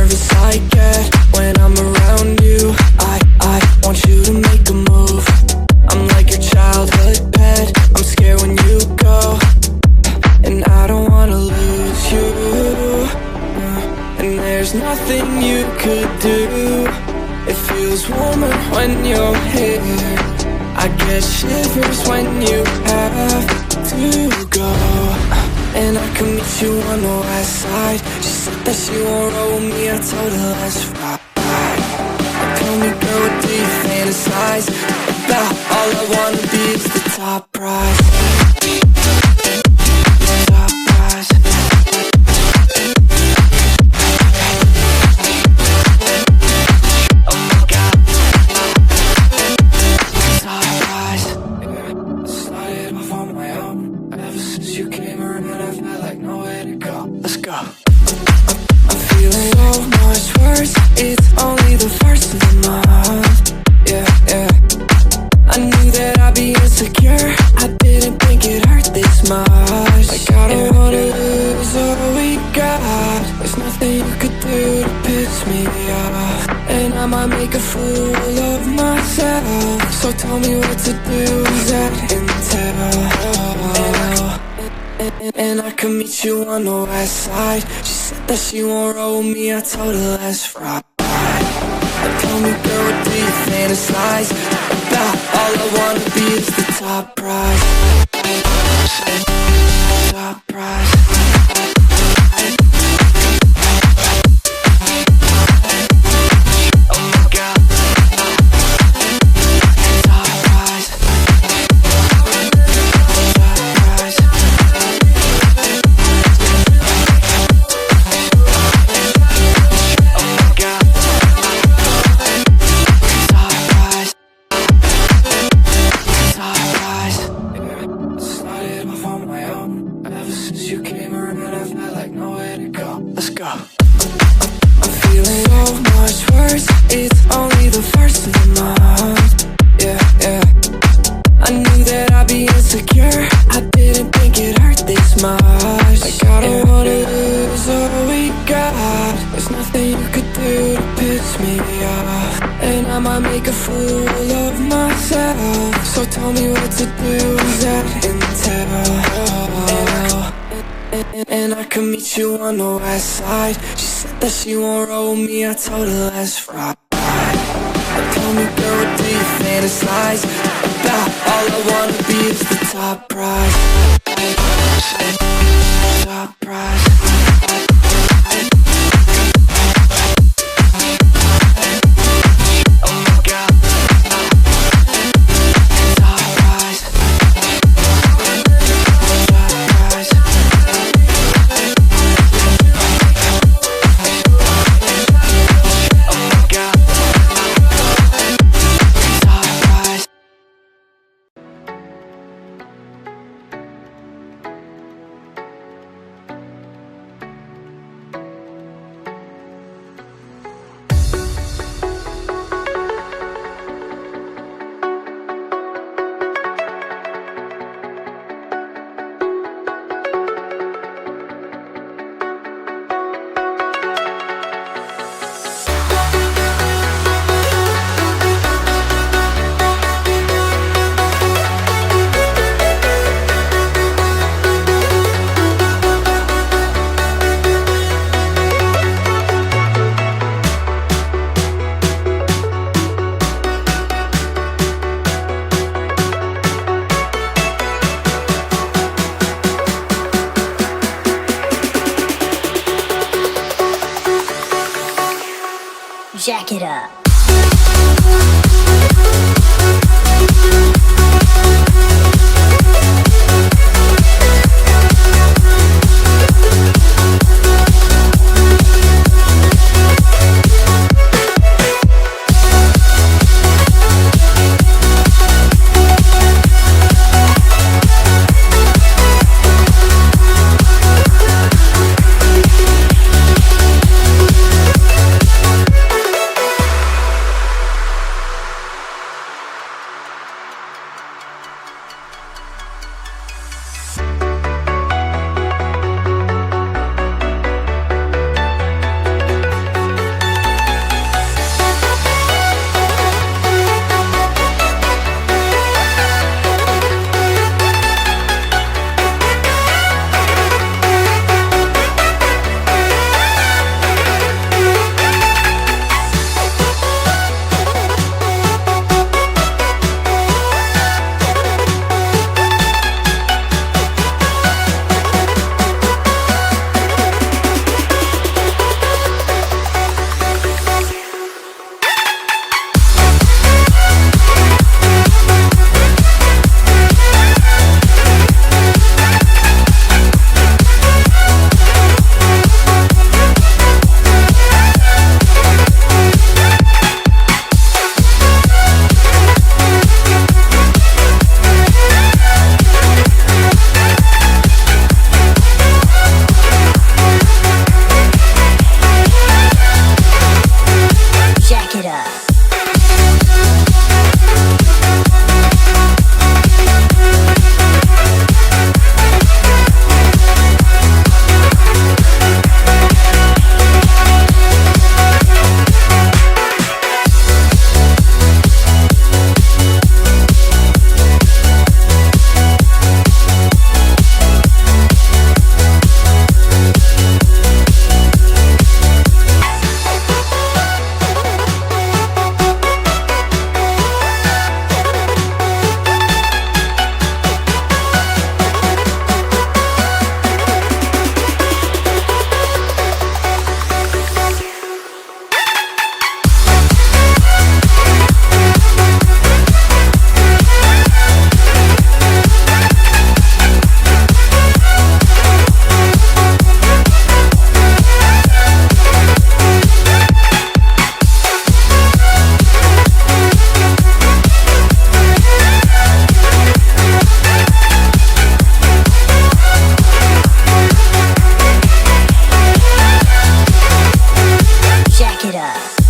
nervous I get when I'm around you. I want you to make a move. I'm like your childhood pet. I'm scared when you go, and I don't wanna lose you. And there's nothing you could do. It feels warmer when you're here. I get shivers when you have to go. And I can meet you on the west side. She said that she won't roll with me. I told her let's ride. Tell me, girl, what do you fantasize about? All I wanna be is the top prize. Top prize. Oh my God. Top prize. Started off on my own. Ever since you came around, I felt like nowhere to go. Let's go. I'm feeling so much worse. It's only the first of the month. Yeah, yeah. I knew that I'd be insecure. I didn't think it hurt this much. Like I don't wanna lose all we got. There's nothing you could do to piss me off, and I might make a fool of myself. So tell me what to do, that intel. And I can meet you on the west side. She said that she won't roll with me. I told her let's ride. Tell me, girl, what do you fantasize about? All I wanna be is the top prize. Top prize. Oh my God. Top prize. Top prize. Oh my God. Started off on my own. Ever since you came around, I felt like nowhere to go. Let's go. I'm feeling so much worse. It's only the first of the month. Yeah, yeah. I knew that I'd be insecure. I didn't think it hurt this much. Like I don't wanna lose all we got. There's nothing you could do to piss me off, and I might make a fool of myself. So tell me what to do, that intel. And I can meet you on the west side. She said that she won't roll with me. I told her let's ride. Tell me, girl, what do you fantasize about? All I wanna be is the top prize. Top prize. Jack it up. Jack it up.